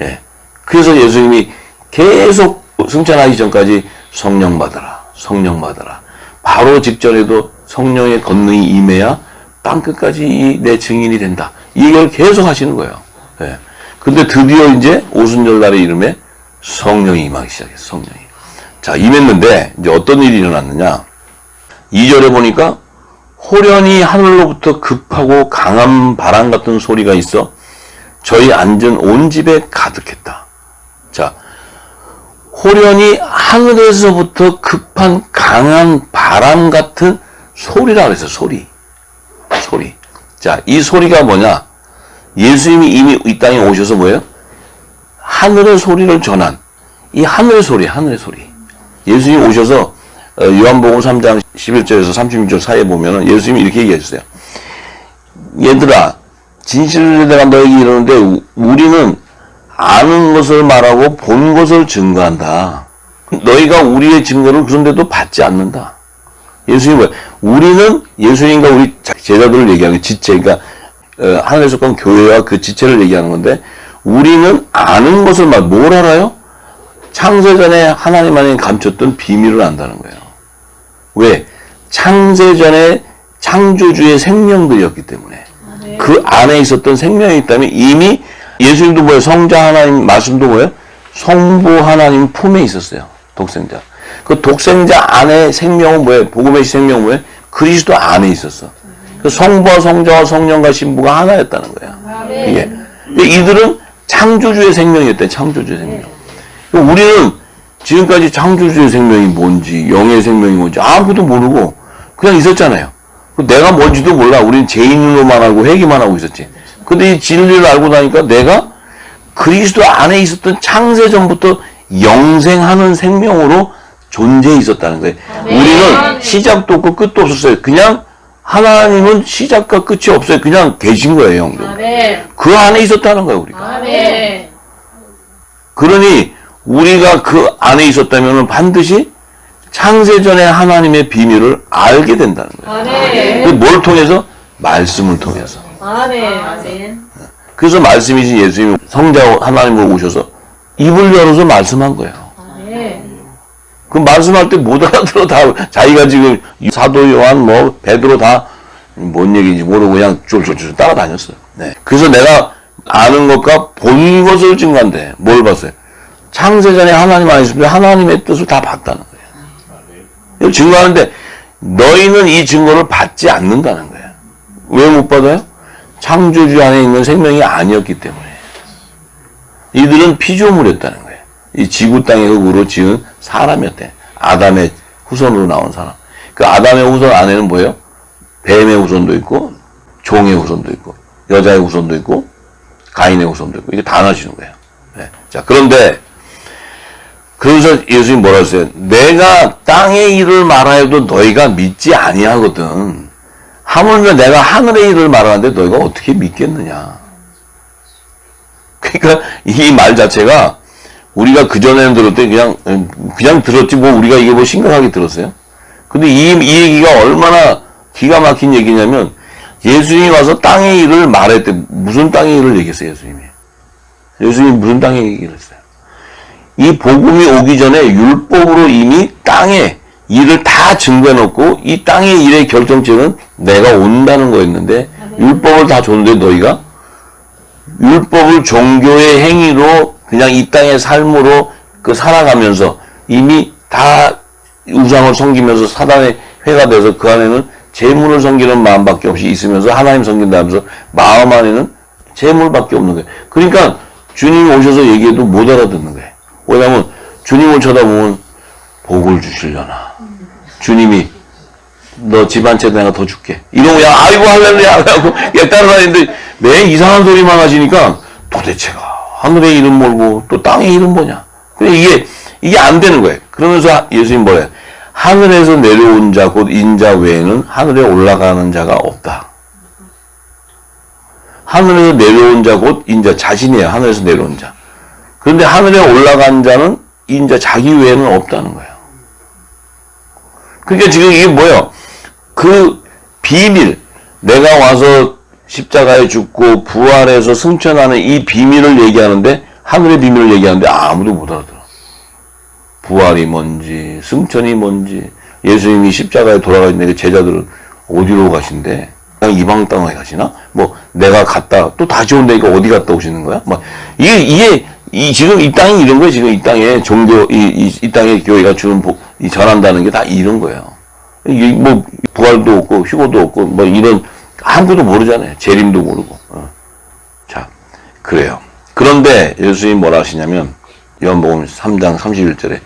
S1: 예. 그래서 예수님이 계속 승천하기 전까지 성령 받아라. 성령 받아라. 바로 직전에도 성령의 권능이 임해야 땅끝까지 내 증인이 된다. 이 얘기를 계속 하시는 거예요. 예. 근데 드디어 이제 오순절 날의 이름에 성령이 임하기 시작했어요. 성령이. 자, 임했는데 이제 어떤 일이 일어났느냐. 2절에 보니까 호련히 하늘로부터 급하고 강한 바람 같은 소리가 있어 저희 앉은 온 집에 가득했다. 자, 호련히 하늘에서부터 급한 강한 바람 같은 소리라 그랬어요. 소리. 자, 이 소리가 뭐냐? 예수님이 이미 이 땅에 오셔서 뭐예요? 하늘의 소리를 전한 이 하늘의 소리. 예수님이 오셔서 요한복음 3장 11절에서 36절 사이에 보면은 예수님이 이렇게 얘기했어요. 얘들아, 진실을 내가 너에게 이르는데 우리는 아는 것을 말하고 본 것을 증거한다. 너희가 우리의 증거를 그런데도 받지 않는다. 예수님이 뭐예요? 우리는 예수님과 우리 제자들을 얘기하는 지체, 그러니까 하늘에 속한 교회와 그 지체를 얘기하는 건데 우리는 아는 것을 뭘 알아요? 창세전에 하나님 안에 감췄던 비밀을 안다는 거예요. 왜? 창세전에 창조주의 생명들이었기 때문에 그 안에 있었던 생명이 있다면 이미 예수님도 뭐예요? 성자 하나님, 말씀도 뭐예요? 성부 하나님 품에 있었어요. 독생자. 그 독생자 안에 생명은 뭐예요? 복음의 생명은 뭐예요? 그리스도 안에 있었어. 그 성부와 성자와 성령과 신부가 하나였다는 거야. 이게. 이들은 창조주의 생명이었대. 창조주의 생명. 우리는 지금까지 창조주의 생명이 뭔지, 영의 생명이 뭔지 아무것도 모르고 그냥 있었잖아요. 내가 뭔지도 몰라. 우리는 죄인으로만 알고 회개만 하고 있었지. 근데 이 진리를 알고 나니까 내가 그리스도 안에 있었던 창세전부터 영생하는 생명으로 존재해 있었다는 거예요. 우리는 시작도 없고 끝도 없었어요. 그냥 하나님은 시작과 끝이 없어요. 그냥 계신 거예요, 영도. 그 안에 있었다는 거예요, 우리가. 그러니 우리가 그 안에 있었다면 반드시 창세전의 하나님의 비밀을 알게 된다는 거예요. 뭘 통해서? 말씀을 통해서. 그래서 말씀이신 예수님이 성자 하나님으로 오셔서 입을 열어서 말씀한 거예요. 그 말씀할 때 못 알아들어. 다 자기가 지금 사도 요한 뭐 베드로 다 뭔 얘기인지 모르고 그냥 쫄쫄쫄 따라다녔어요. 네. 그래서 내가 아는 것과 본 것을 증거한데 뭘 봤어요? 창세전에 하나님 안에 있을 때 하나님의 뜻을 다 봤다는 거예요. 증거하는데 너희는 이 증거를 받지 않는다는 거예요. 왜 못 받아요? 창조주 안에 있는 생명이 아니었기 때문에. 이들은 피조물이었다는 거예요. 이 지구 땅의 흙으로 지은 사람이었대. 아담의 후손으로 나온 사람. 그 아담의 후손 안에는 뭐예요? 뱀의 후손도 있고, 종의 후손도 있고, 여자의 후손도 있고, 가인의 후손도 있고, 이게 다 나눠지는 거예요. 네. 자, 그런데, 그래서 예수님이 뭐라 했어요? 내가 땅의 일을 말하여도 너희가 믿지 아니하거든. 하물며 내가 하늘의 일을 말하는데 너희가 어떻게 믿겠느냐. 그러니까 이 말 자체가 우리가 그전에는 들을 때 그냥 들었지 뭐 우리가 이게 뭐 심각하게 들었어요? 근데 이 얘기가 얼마나 기가 막힌 얘기냐면 예수님이 와서 땅의 일을 말했대. 무슨 땅의 일을 얘기했어요, 예수님이? 예수님이 무슨 땅의 얘기를 했어요? 이 복음이 오기 전에 율법으로 이미 땅의 일을 다 증거해놓고 이 땅의 일의 결정체는 내가 온다는 거였는데 율법을 다 줬는데 너희가 율법을 종교의 행위로 그냥 이 땅의 삶으로 그 살아가면서 이미 다 우상을 섬기면서 사단의 회가 돼서 그 안에는 재물을 섬기는 마음밖에 없이 있으면서 하나님 섬긴다면서 마음 안에는 재물밖에 없는 거예요. 그러니까 주님이 오셔서 얘기해도 못 알아듣는 거예요. 왜냐하면 주님을 쳐다보면 복을 주시려나. 주님이 너 집안채 내가 더 줄게. 이러면 야 아이고 할렐루야 하고 따라다니는데 매 이상한 소리만 하시니까 도대체가 하늘의 이름 뭐고 또 땅의 이름 뭐냐. 그래 이게 안 되는 거예요. 그러면서 예수님 뭐래요? 하늘에서 내려온 자 곧 인자 외에는 하늘에 올라가는 자가 없다. 하늘에서 내려온 자 곧 인자 자신이에요. 하늘에서 내려온 자. 그런데 하늘에 올라간 자는 인자 자기 외에는 없다는 거예요. 그러니까 지금 이게 뭐예요? 그 비밀, 내가 와서 십자가에 죽고 부활해서 승천하는 이 비밀을 얘기하는데 하늘의 비밀을 얘기하는데 아무도 못 알아들어. 부활이 뭔지 승천이 뭔지 예수님이 십자가에 돌아가신데 제자들은 어디로 가신대? 그냥 이방 땅에 가시나? 뭐 내가 갔다 또 다시 온다니까 어디 갔다 오시는 거야? 막 이게 지금 이 땅이 이런 거예요. 지금 이 땅에 종교 이 땅에 교회가 주는 전한다는 게 다 이런 거예요. 뭐 부활도 없고 휴고도 없고 뭐 이런 아무것도 모르잖아요. 재림도 모르고. 자, 그래요. 그런데 예수님이 뭐라 하시냐면 요한복음 3장 31절에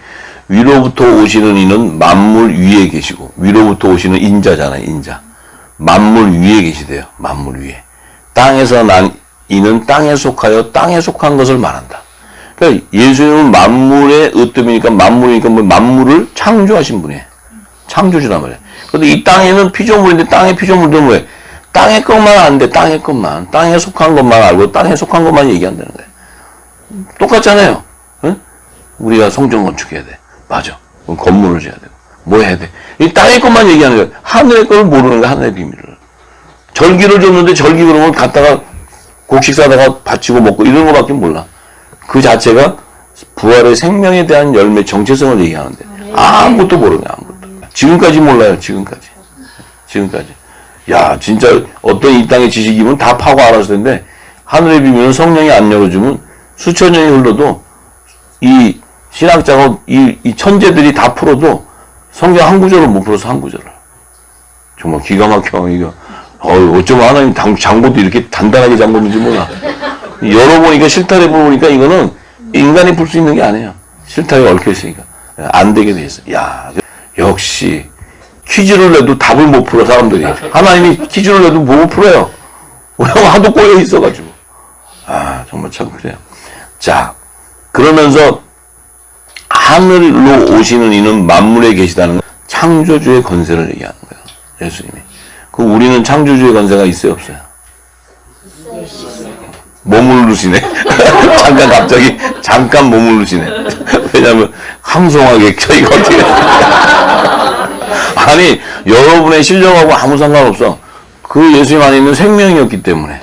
S1: 위로부터 오시는 이는 만물 위에 계시고 위로부터 오시는 인자잖아요. 인자. 만물 위에 계시대요. 만물 위에. 땅에서 난 이는 땅에 속하여 땅에 속한 것을 말한다. 그러니까 예수님은 만물의 으뜸이니까 만물이니까 뭐 만물을 창조하신 분이에요. 창조주란 말이에요. 그런데 이 땅에는 피조물인데 땅의 피조물도 뭐예요? 땅의 것만 안 돼. 땅의 것만. 땅에 속한 것만 알고 땅에 속한 것만 얘기한다는 거예요. 똑같잖아요. 응? 우리가 성전 건축해야 돼. 맞아. 그럼 건물을 지어야 되고. 뭐 해야 돼? 이 땅의 것만 얘기하는 거예요. 하늘의 걸 모르는 거야. 하늘의 비밀을. 절기를 줬는데 절기 그러면 갔다가 곡식 사다가 바치고 먹고 이런 거밖에 몰라. 그 자체가 부활의 생명에 대한 열매 정체성을 얘기하는데 아무것도 모르네. 아무것도. 지금까지 몰라요. 지금까지. 야 진짜 어떤 이 땅의 지식이면 다 파고 알았을 텐데 하늘의 비밀은 성령이 안 열어주면 수천 년이 흘러도 이 신학자가 이 천재들이 다 풀어도 성경 한 구절을 못 풀어서 한 구절을. 정말 기가 막혀 이거. 어쩌면 하나님 장고도 이렇게 단단하게 잠궜는지 몰라. 열어보니까 실타래 보니까 이거는 인간이 풀 수 있는 게 아니에요. 실타래가 얽혀있으니까. 안 되게 돼 있어. 야, 역시 퀴즈를 내도 답을 못 풀어, 사람들이. 하나님이 퀴즈를 내도 못 풀어요. 왜냐면 하도 꼬여 있어가지고. 정말 참 그래요. 자, 그러면서 하늘로 오시는 이는 만물에 계시다는 창조주의 건세를 얘기하는 거예요. 예수님이. 그럼 우리는 창조주의 건세가 있어요, 없어요? 머무르시네. 잠깐 머무르시네. 왜냐면 항송하게 저희가 어떻게 아니 여러분의 실력하고 아무 상관없어. 그 예수님 안에 있는 생명이었기 때문에.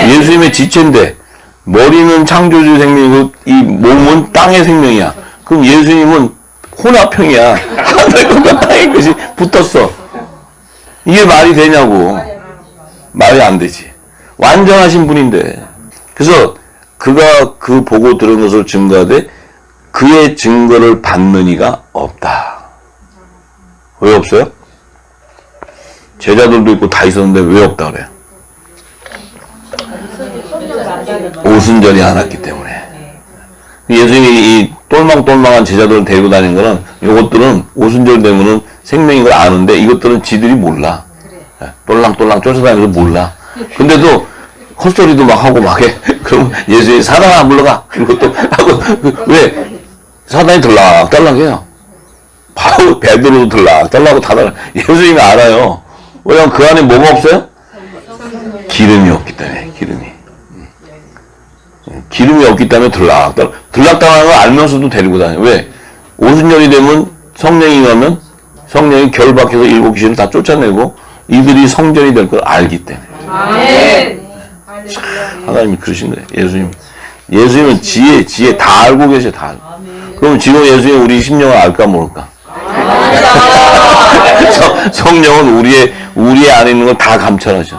S1: 예수님의 지체인데 머리는 창조주 생명이고 이 몸은 땅의 생명이야. 그럼 예수님은 혼합형이야. 하늘의 것과 땅의 것이 붙었어. 이게 말이 되냐고. 말이 안 되지. 완전하신 분인데. 그래서 그가 그 보고 들은 것을 증거하되 그의 증거를 받는 이가 없다. 왜 없어요? 제자들도 있고 다 있었는데 왜 없다 그래요? 오순절이 안 왔기 때문에. 예수님이 이 똘망똘망한 제자들을 데리고 다니는 거는 이것들은 오순절 되면은 생명인 걸 아는데 이것들은 지들이 몰라. 똘랑똘랑 쫓아다니면서 몰라. 근데도 헛소리도 막 하고 막 해. 그럼 예수님이 사단아 물러가. 이것도 하고 왜? 사단이 들락달락 해요. 바로 베드로도 들락달락하고 다 달라. 예수님이 알아요. 왜냐면 그 안에 뭐가 없어요? 기름이 없기 때문에. 기름이 없기 때문에 들락달락하는 걸 알면서도 데리고 다녀요. 왜? 오순절이 되면 성령이 임하면 성령이 결박해서 일곱 귀신을 다 쫓아내고 이들이 성전이 될 걸 알기 때문에. 아멘. 하나님이 그러신 거예요. 예수님은 지혜 다 알고 계셔, 다 알고. 그럼 지금 예수님 우리 심령을 알까 모를까? 성령은 우리의 안에 있는 걸 다 감찰하셔.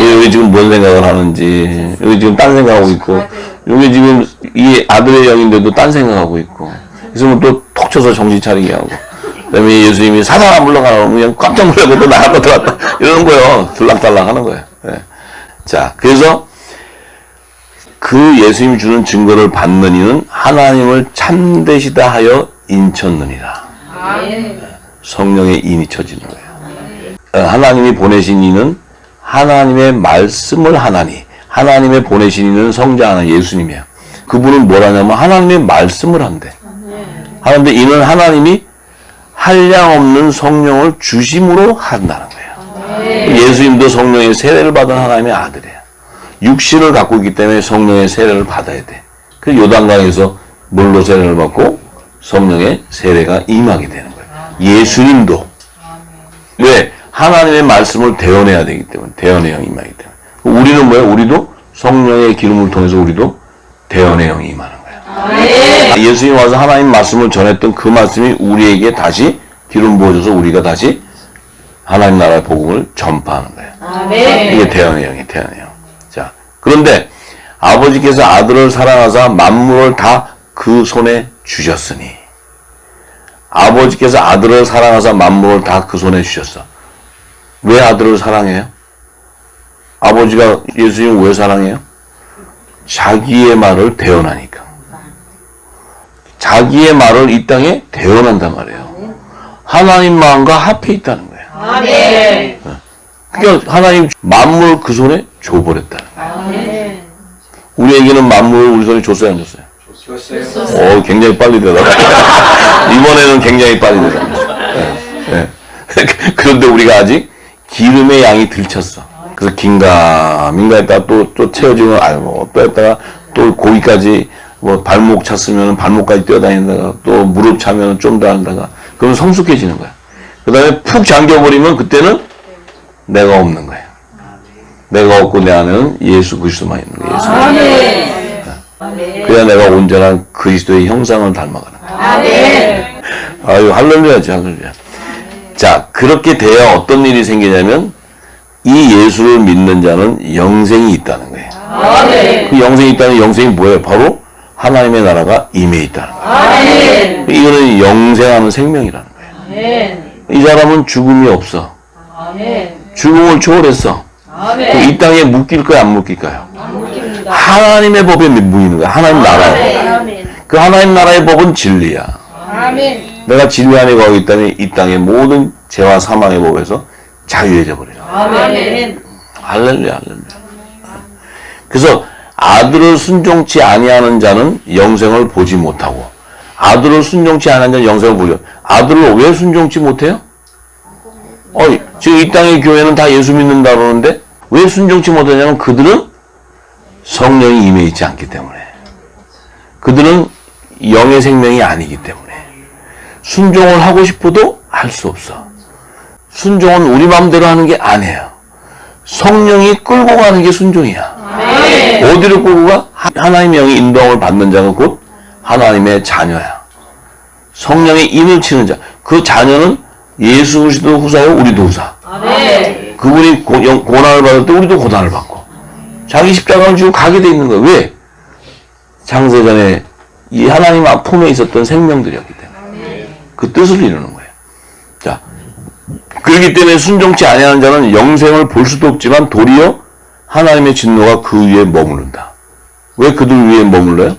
S1: 여기 지금 뭔 생각을 하는지, 여기 지금 딴 생각하고 있고, 여기 지금 이 아들의 영인데도 딴 생각하고 있고, 그래서 또 톡 쳐서 정신 차리게 하고, 그 다음에 예수님이 사단아 물러가라고 그냥 깜짝 놀라고 또 나갈 것 같다. 이러는 거예요. 들락달락 하는 거예요. 네. 자, 그래서 그 예수님이 주는 증거를 받는 이는 하나님을 참되시다 하여 인쳤느니라. 성령의 인이 쳐지는 거예요. 하나님이 보내신 이는 하나님의 말씀을 하나니, 하나님의 보내신 이는 성자 하나 예수님이야. 그분은 뭘 하냐면 하나님의 말씀을 한대. 하는데 이는 하나님이 한량없는 성령을 주심으로 한다는 거예요. 예수님도 성령의 세례를 받은 하나님의 아들이에요. 육신을 갖고 있기 때문에 성령의 세례를 받아야 돼. 그 요단강에서 물로 세례를 받고 성령의 세례가 임하게 되는 거예요. 예수님도. 왜? 하나님의 말씀을 대언해야 되기 때문에. 대언의 영이 임하기 때문에. 우리는 뭐예요? 우리도 성령의 기름을 통해서 우리도 대언의 영이 임하는 거예요. 예수님이 와서 하나님 말씀을 전했던 그 말씀이 우리에게 다시 기름 부어져서 우리가 다시 하나님 나라의 복음을 전파하는 거예요. 이게 대언의 영이에요. 대언의 영. 자, 그런데 아버지께서 아들을 사랑하사 만물을 다 그 손에 주셨으니, 아버지께서 아들을 사랑하사 만물을 다 그 손에 주셨어. 왜 아들을 사랑해요? 아버지가 예수님을 왜 사랑해요? 자기의 말을 대언하니까. 자기의 말을 이 땅에 대언한단 말이에요. 하나님 마음과 합해 있다는 거예요. 아멘. 그러니까 하나님 만물 그 손에 줘버렸다는 거예요. 아멘. 우리에게는 만물을 우리 손에 줬어요, 안 줬어요? 줬어요. 굉장히 빨리 대답. 이번에는 굉장히 빨리 대답. 네. 그런데 우리가 아직 기름의 양이 들쳤어. 그래서 긴가민가 했다가 또 채워지면 알고, 또 했다가 또 고기까지 뭐 발목 찼으면 발목까지 뛰어다니다가 또 무릎 차면 좀 더 한다가 그러면 성숙해지는 거야. 그 다음에 푹 잠겨버리면 그때는 내가 없는 거야. 내가 없고 내 안에는 예수 그리스도만 있는 거야. 예수. 그래야 내가 온전한 그리스도의 형상을 닮아가는 거야. 아유, 할렐루야지, 할렐루야. 자, 그렇게 돼야 어떤 일이 생기냐면 이 예수를 믿는 자는 영생이 있다는 거예요. 그 영생이 있다는 영생이 뭐예요? 바로 하나님의 나라가 임해 있다는 거예요. 이거는 영생하는 생명이라는 거예요. 이 사람은 죽음이 없어. 죽음을 초월했어. 그럼 이 땅에 묶일까요, 안 묶일까요? 하나님의 법에 묶이는 거야. 하나님 나라에. 그 하나님 나라의 법은 진리야. 내가 진리 안에 거하고 있다면 이 땅의 모든 죄와 사망의 법에서 자유해져 버려요. 할렐루야, 할렐루야. 그래서 아들을 순종치 아니하는 자는 영생을 보지 못하고, 아들을 순종치 아니하는 자는 영생을 보죠. 아들을 왜 순종치 못해요? 지금 이 땅의 교회는 다 예수 믿는다 그러는데 왜 순종치 못하냐면 그들은 성령이 임해 있지 않기 때문에, 그들은 영의 생명이 아니기 때문에 순종을 하고 싶어도 할 수 없어. 순종은 우리 마음대로 하는 게 아니에요. 성령이 끌고 가는 게 순종이야. 어디로 끌고 가? 하나님의 영이 인도함을 받는 자가 곧 하나님의 자녀야. 성령의 인을 치는 자. 그 자녀는 예수 그리스도 후사요, 우리도 후사. 그분이 고난을 받을 때 우리도 고난을 받고 자기 십자가를 지고 가게 돼 있는 거예요. 왜? 창세전에 이 하나님 품에 있었던 생명들이었기 때문에 그 뜻을 이루는 거예요. 자, 그렇기 때문에 순종치 아니하는 자는 영생을 볼 수도 없지만 도리어 하나님의 진노가 그 위에 머무른다. 왜 그들 위에 머물러요?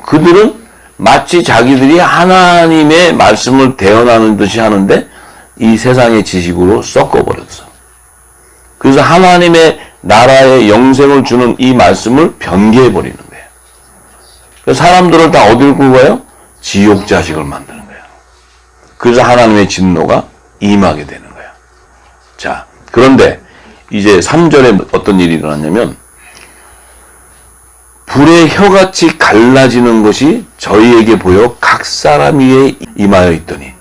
S1: 그들은 마치 자기들이 하나님의 말씀을 대언하는 듯이 하는데 이 세상의 지식으로 섞어버렸어. 그래서 하나님의 나라의 영생을 주는 이 말씀을 변개해버리는 거예요. 그래서 사람들을 다 어디로 끌고 가요? 지옥 자식을 만드는 거예요. 그래서 하나님의 진노가 임하게 되는 거예요. 자, 그런데 이제 3절에 어떤 일이 일어났냐면 불의 혀같이 갈라지는 것이 저희에게 보여 각 사람 위에 임하여 있더니,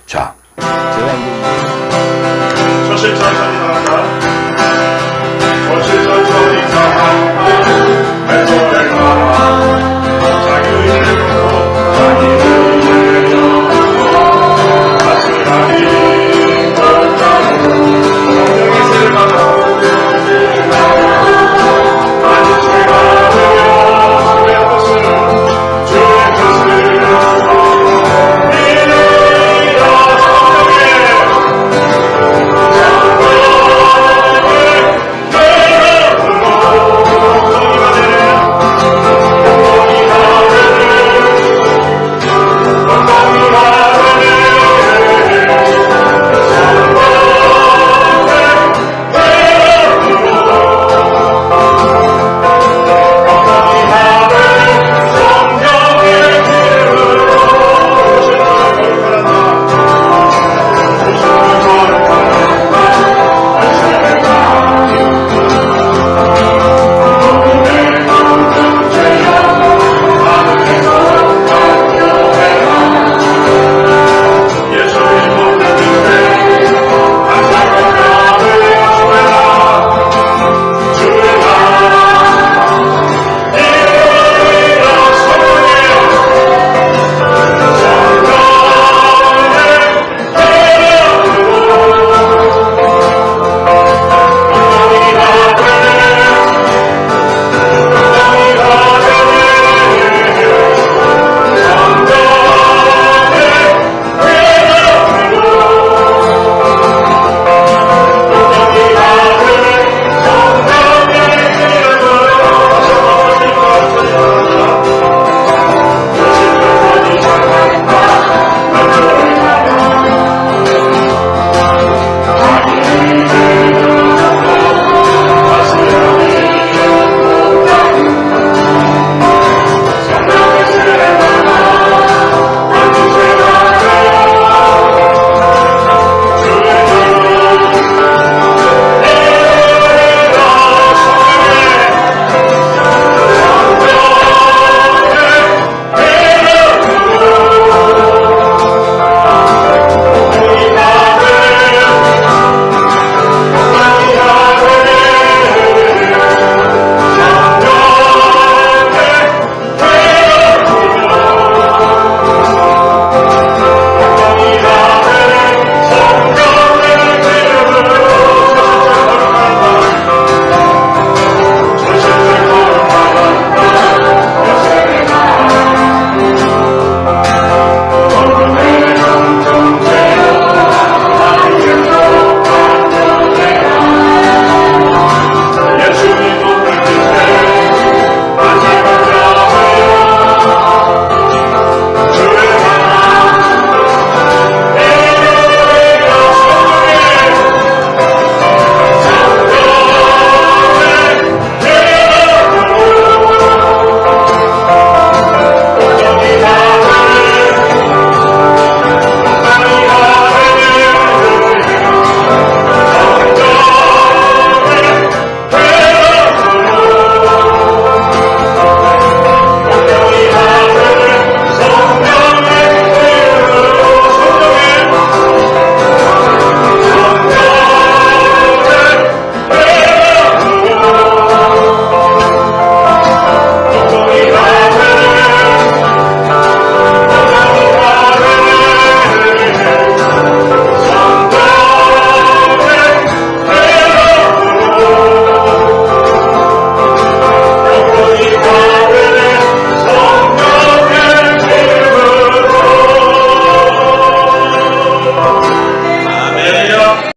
S1: 자, 제가